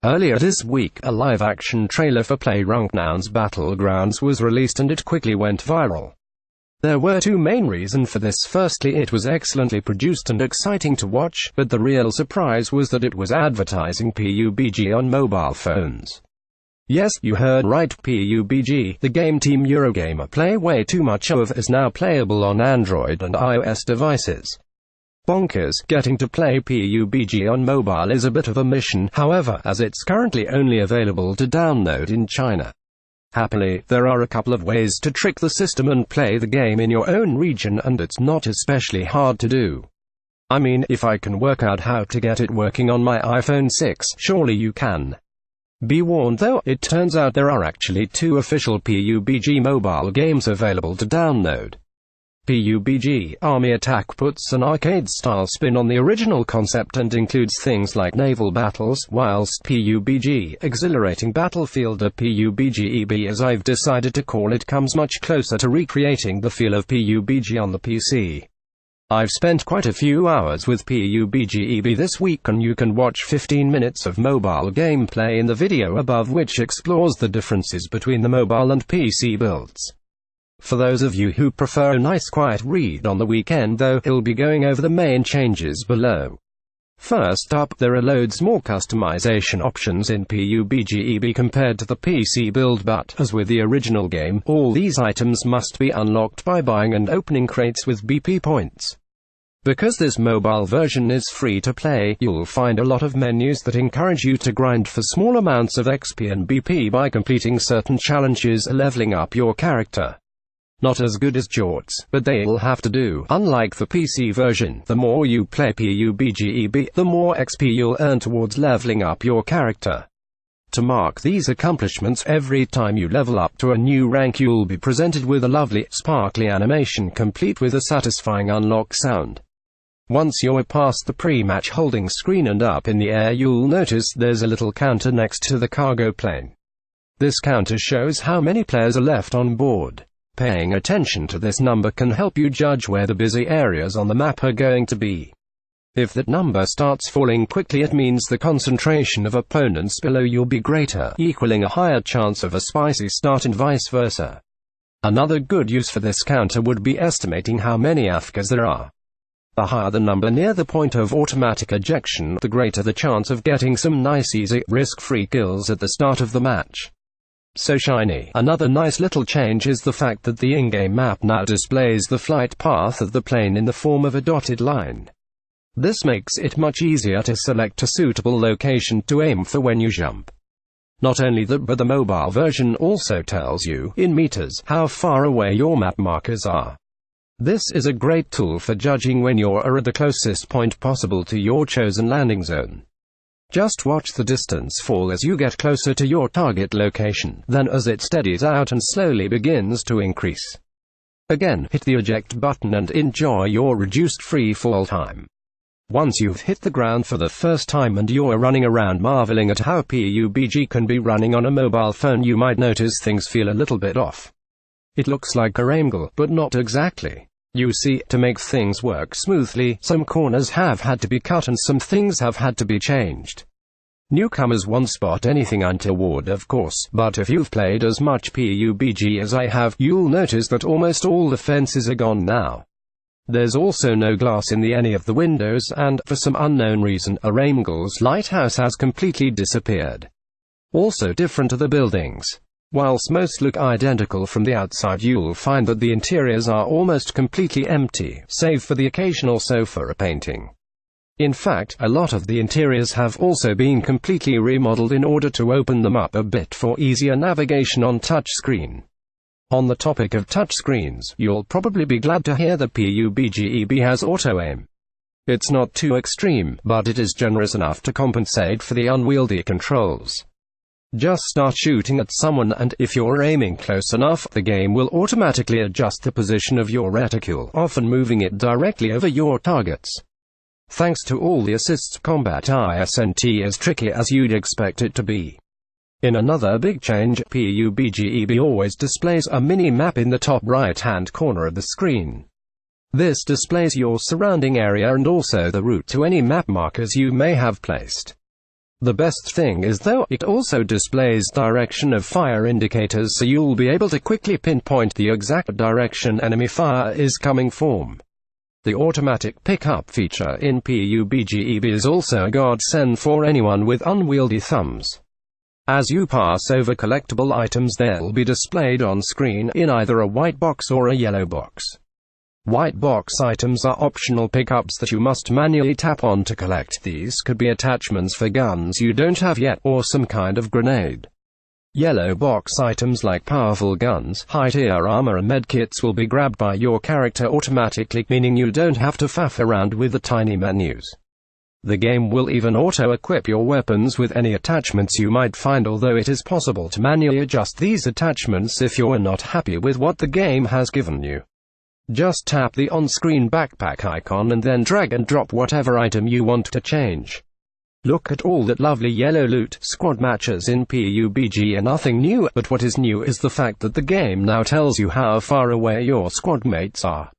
Earlier this week, a live-action trailer for PlayerUnknown's Battlegrounds was released and it quickly went viral. There were two main reasons for this. Firstly, it was excellently produced and exciting to watch, but the real surprise was that it was advertising PUBG on mobile phones. Yes, you heard right, PUBG, the game Team Eurogamer play way too much of, is now playable on Android and iOS devices. Bonkers. Getting to play PUBG on mobile is a bit of a mission, however, as it's currently only available to download in China. Happily, there are a couple of ways to trick the system and play the game in your own region, and it's not especially hard to do. I mean, if I can work out how to get it working on my iPhone 6, surely you can. Be warned though, it turns out there are actually two official PUBG mobile games available to download. PUBG Army Attack puts an arcade-style spin on the original concept and includes things like naval battles, whilst PUBG Exhilarating Battlefield, or PUBG-EB as I've decided to call it, comes much closer to recreating the feel of PUBG on the PC. I've spent quite a few hours with PUBG-EB this week, and you can watch 15 minutes of mobile gameplay in the video above, which explores the differences between the mobile and PC builds. For those of you who prefer a nice quiet read on the weekend though, he'll be going over the main changes below. First up, there are loads more customization options in PUBG-EB compared to the PC build, but, as with the original game, all these items must be unlocked by buying and opening crates with BP points. Because this mobile version is free to play, you'll find a lot of menus that encourage you to grind for small amounts of XP and BP by completing certain challenges or leveling up your character. Not as good as Jorts, but they'll have to do. Unlike the PC version, the more you play PUBG-EB, the more XP you'll earn towards leveling up your character. To mark these accomplishments, every time you level up to a new rank you'll be presented with a lovely, sparkly animation complete with a satisfying unlock sound. Once you're past the pre-match holding screen and up in the air, you'll notice there's a little counter next to the cargo plane. This counter shows how many players are left on board. Paying attention to this number can help you judge where the busy areas on the map are going to be. If that number starts falling quickly, it means the concentration of opponents below you'll be greater, equaling a higher chance of a spicy start and vice versa. Another good use for this counter would be estimating how many AFKs there are. The higher the number near the point of automatic ejection, the greater the chance of getting some nice easy, risk-free kills at the start of the match. So shiny. Another nice little change is the fact that the in-game map now displays the flight path of the plane in the form of a dotted line. This makes it much easier to select a suitable location to aim for when you jump. Not only that, but the mobile version also tells you, in meters, how far away your map markers are. This is a great tool for judging when you're at the closest point possible to your chosen landing zone. Just watch the distance fall as you get closer to your target location, then as it steadies out and slowly begins to increase. Again, hit the eject button and enjoy your reduced free fall time. Once you've hit the ground for the first time and you're running around marveling at how PUBG can be running on a mobile phone, you might notice things feel a little bit off. It looks like a angle, but not exactly. You see, to make things work smoothly, some corners have had to be cut and some things have had to be changed. Newcomers won't spot anything untoward, of course, but if you've played as much PUBG as I have, you'll notice that almost all the fences are gone now. There's also no glass in any of the windows, and, for some unknown reason, Aramgal's lighthouse has completely disappeared. Also different are the buildings. Whilst most look identical from the outside, you'll find that the interiors are almost completely empty, save for the occasional sofa or painting. In fact, a lot of the interiors have also been completely remodeled in order to open them up a bit for easier navigation on touchscreen. On the topic of touchscreens, you'll probably be glad to hear that PUBG-EB has auto-aim. It's not too extreme, but it is generous enough to compensate for the unwieldy controls. Just start shooting at someone and, if you're aiming close enough, the game will automatically adjust the position of your reticule, often moving it directly over your targets. Thanks to all the assists, combat isn't as tricky as you'd expect it to be. In another big change, PUBG-EB always displays a mini-map in the top right-hand corner of the screen. This displays your surrounding area and also the route to any map markers you may have placed. The best thing is though, it also displays direction of fire indicators so you'll be able to quickly pinpoint the exact direction enemy fire is coming from. The automatic pickup feature in PUBG is also a godsend for anyone with unwieldy thumbs. As you pass over collectible items, they'll be displayed on screen in either a white box or a yellow box. White box items are optional pickups that you must manually tap on to collect. These could be attachments for guns you don't have yet, or some kind of grenade. Yellow box items like powerful guns, high-tier armor and medkits will be grabbed by your character automatically, meaning you don't have to faff around with the tiny menus. The game will even auto-equip your weapons with any attachments you might find, although it is possible to manually adjust these attachments if you're not happy with what the game has given you. Just tap the on-screen backpack icon and then drag and drop whatever item you want to change. Look at all that lovely yellow loot. Squad matches in PUBG are nothing new, but what is new is the fact that the game now tells you how far away your squad mates are.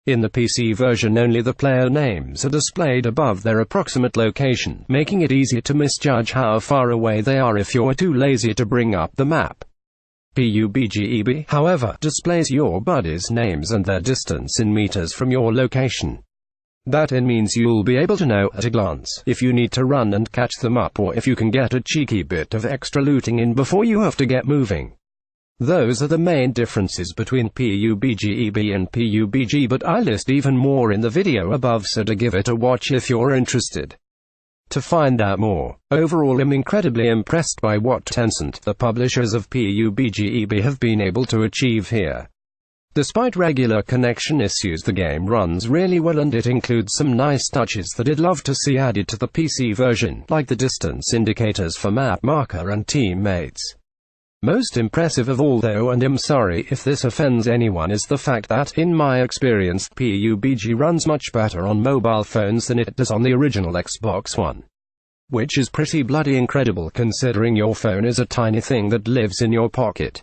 In the PC version, only the player names are displayed above their approximate location, making it easy to misjudge how far away they are if you're too lazy to bring up the map. PUBG, however, displays your buddies' names and their distance in meters from your location. That means you'll be able to know at a glance if you need to run and catch them up, or if you can get a cheeky bit of extra looting in before you have to get moving. Those are the main differences between PUBG and PUBG, but I list even more in the video above, so to give it a watch if you're interested. To find out more, overall I'm incredibly impressed by what Tencent, the publishers of PUBG, have been able to achieve here. Despite regular connection issues, the game runs really well, and it includes some nice touches that I'd love to see added to the PC version, like the distance indicators for map marker and teammates. Most impressive of all though, and I'm sorry if this offends anyone, is the fact that, in my experience, PUBG runs much better on mobile phones than it does on the original Xbox One. Which is pretty bloody incredible considering your phone is a tiny thing that lives in your pocket.